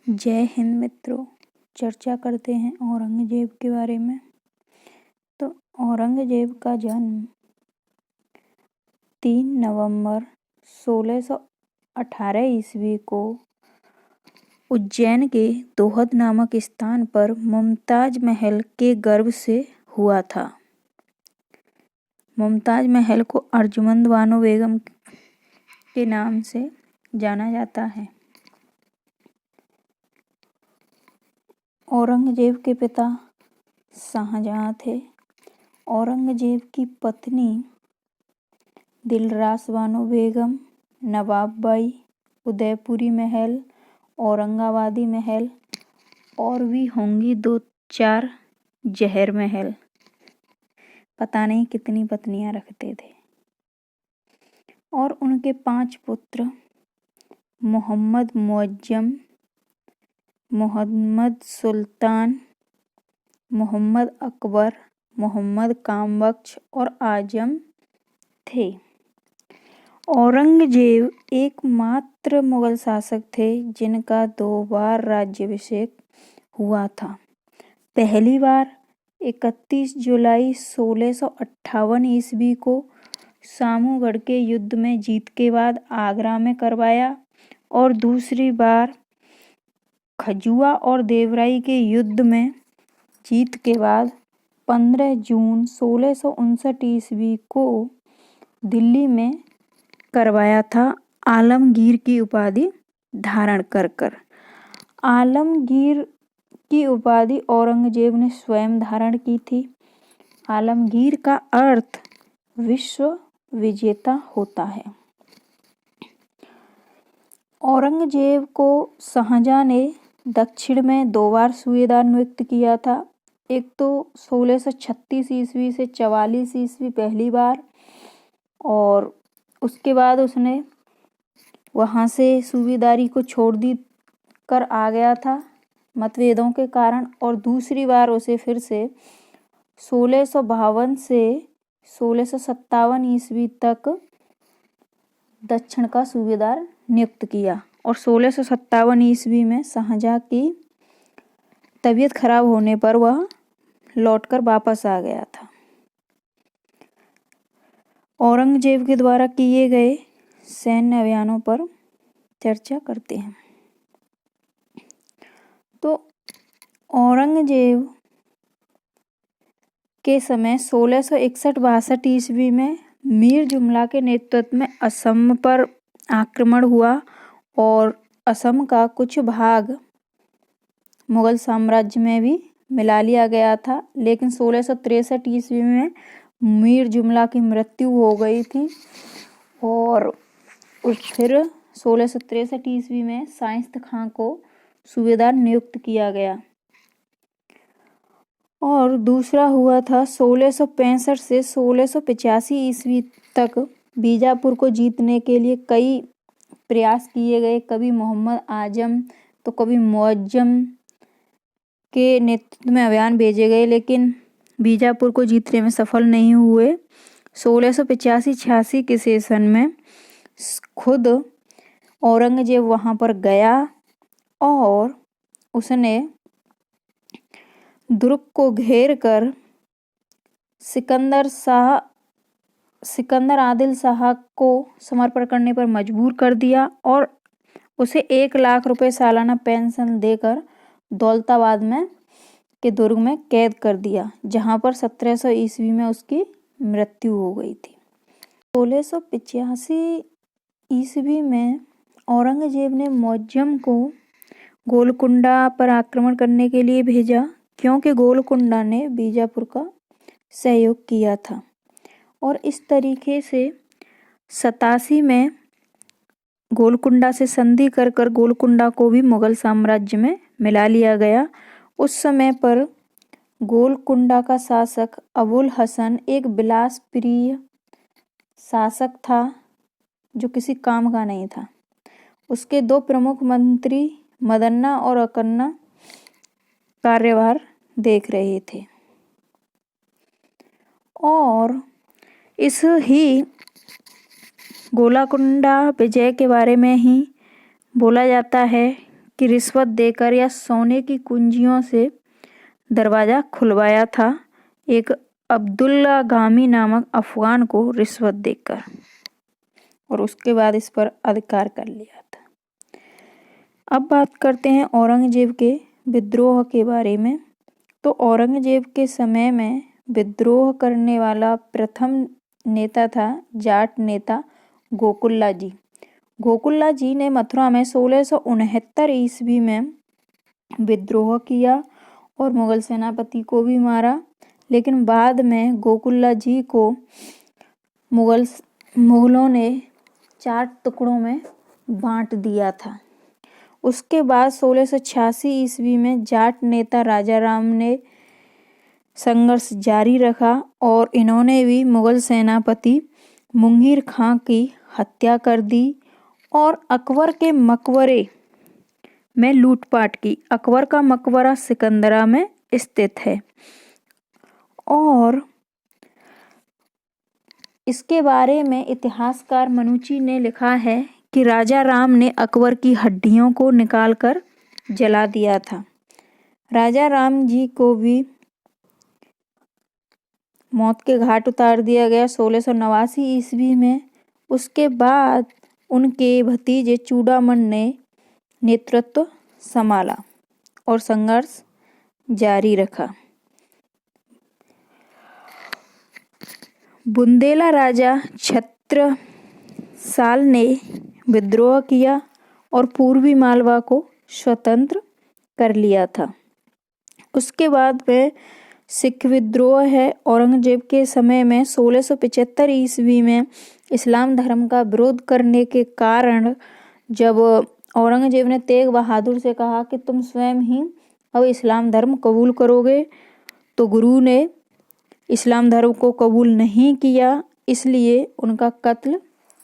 जय हिंद मित्रों। चर्चा करते हैं औरंगजेब के बारे में। तो औरंगजेब का जन्म 3 नवंबर 1618 ईस्वी को उज्जैन के दोहद नामक स्थान पर मुमताज महल के गर्भ से हुआ था। मुमताज महल को अर्जुमंद बानो बेगम के नाम से जाना जाता है। औरंगजेब के पिता शाहजहां थे। औरंगजेब की पत्नी दिलरास बानो बेगम, नवाबबाई, उदयपुरी महल, औरंगाबादी महल और भी होंगी 2-4 जहर महल। पता नहीं कितनी पत्नियां रखते थे। और उनके 5 पुत्र मोहम्मद मुअज्जम, मोहम्मद सुल्तान, मोहम्मद अकबर, मोहम्मद कामबख्श और आजम थे। औरंगजेब एकमात्र मुगल शासक थे जिनका 2 बार राज्याभिषेक हुआ था। पहली बार 31 जुलाई 1658 ईस्वी को सामूगढ़ के युद्ध में जीत के बाद आगरा में करवाया और दूसरी बार खजुआ और देवराई के युद्ध में जीत के बाद 15 जून 1659 ईस्वी को दिल्ली में करवाया था, आलमगीर की उपाधि धारण कर। आलमगीर की उपाधि औरंगजेब ने स्वयं धारण की थी। आलमगीर का अर्थ विश्व विजेता होता है। औरंगजेब को शाहजहां ने दक्षिण में 2 बार सूबेदार नियुक्त किया था। एक तो 1636 ईस्वी से 44 ईस्वी पहली बार, और उसके बाद उसने वहाँ से सूबेदारी को छोड़ दी कर आ गया था मतभेदों के कारण। और दूसरी बार उसे फिर से 1652 से 1657 ईस्वी तक दक्षिण का सूबेदार नियुक्त किया। और 1657 ईस्वी में शाहजहां की तबीयत खराब होने पर वह लौटकर वापस आ गया था। औरंगजेब के द्वारा किए गए सैन्य अभियानों पर चर्चा करते हैं। तो औरंगजेब के समय 1661-62 ईस्वी में मीर जुमला के नेतृत्व में असम पर आक्रमण हुआ और असम का कुछ भाग मुगल साम्राज्य में भी मिला लिया गया था। लेकिन 1663 ईस्वी में मीर जुमला की मृत्यु हो गई थी और फिर 1663 ईस्वी में शाइस्त खां को सूबेदार नियुक्त किया गया। और दूसरा हुआ था 1665 से 1685 ईस्वी तक बीजापुर को जीतने के लिए कई प्रयास किए गए। कभी मोहम्मद आजम तो कभी मुअज्जम के नेतृत्व में अभियान भेजे गए, लेकिन बीजापुर को जीतने में सफल नहीं हुए। 1685-86 के सेशन में खुद औरंगजेब वहां पर गया और उसने दुर्ग को घेर कर सिकंदर आदिल शाह को समर्पण करने पर मजबूर कर दिया और उसे 1 लाख रुपए सालाना पेंशन देकर दौलताबाद में के दुर्ग में कैद कर दिया, जहां पर 1700 ईस्वी में उसकी मृत्यु हो गई थी। 1685 ईस्वी में औरंगजेब ने मुअज्जम को गोलकुंडा पर आक्रमण करने के लिए भेजा, क्योंकि गोलकुंडा ने बीजापुर का सहयोग किया था। और इस तरीके से 87 में गोलकुंडा से संधि कर गोलकुंडा को भी मुगल साम्राज्य में मिला लिया गया। उस समय पर गोलकुंडा का शासक अबुल हसन एक विलास प्रिय शासक था जो किसी काम का नहीं था। उसके 2 प्रमुख मंत्री मदन्ना और अकन्ना कार्यभार देख रहे थे। और इस ही गोलकुंडा विजय के बारे में ही बोला जाता है कि रिश्वत देकर या सोने की कुंजियों से दरवाज़ा खुलवाया था एक अब्दुल्ला गामी नामक अफगान को रिश्वत देकर, और उसके बाद इस पर अधिकार कर लिया था। अब बात करते हैं औरंगजेब के विद्रोह के बारे में। तो औरंगजेब के समय में विद्रोह करने वाला प्रथम नेता था जाट नेता गोकुल्ला जी। गोकुल्ला जी ने मथुरा में 1669 ईस्वी में विद्रोह किया और मुगल सेनापति को भी मारा, लेकिन बाद में गोकुल्ला जी को मुगलों ने 4 टुकड़ों में बांट दिया था। उसके बाद 1686 ईस्वी में जाट नेता राजा राम ने संघर्ष जारी रखा और इन्होंने भी मुगल सेनापति मुंगीर खां की हत्या कर दी और अकबर के मकबरे में लूटपाट की। अकबर का मकबरा सिकंदरा में स्थित है और इसके बारे में इतिहासकार मनुची ने लिखा है कि राजा राम ने अकबर की हड्डियों को निकालकर जला दिया था। राजा राम जी को भी मौत के घाट उतार दिया गया 1689 ईस्वी में। उसके बाद उनके भतीजे चूड़ामन ने नेतृत्व संभाला और संघर्ष जारी रखा। बुंदेला राजा छत्रसाल ने विद्रोह किया और पूर्वी मालवा को स्वतंत्र कर लिया था। उसके बाद में सिख विद्रोह है। औरंगजेब के समय में 1675 ईस्वी में इस्लाम धर्म का विरोध करने के कारण जब औरंगजेब ने तेग बहादुर से कहा कि तुम स्वयं ही अब इस्लाम धर्म कबूल करोगे, तो गुरु ने इस्लाम धर्म को कबूल नहीं किया, इसलिए उनका कत्ल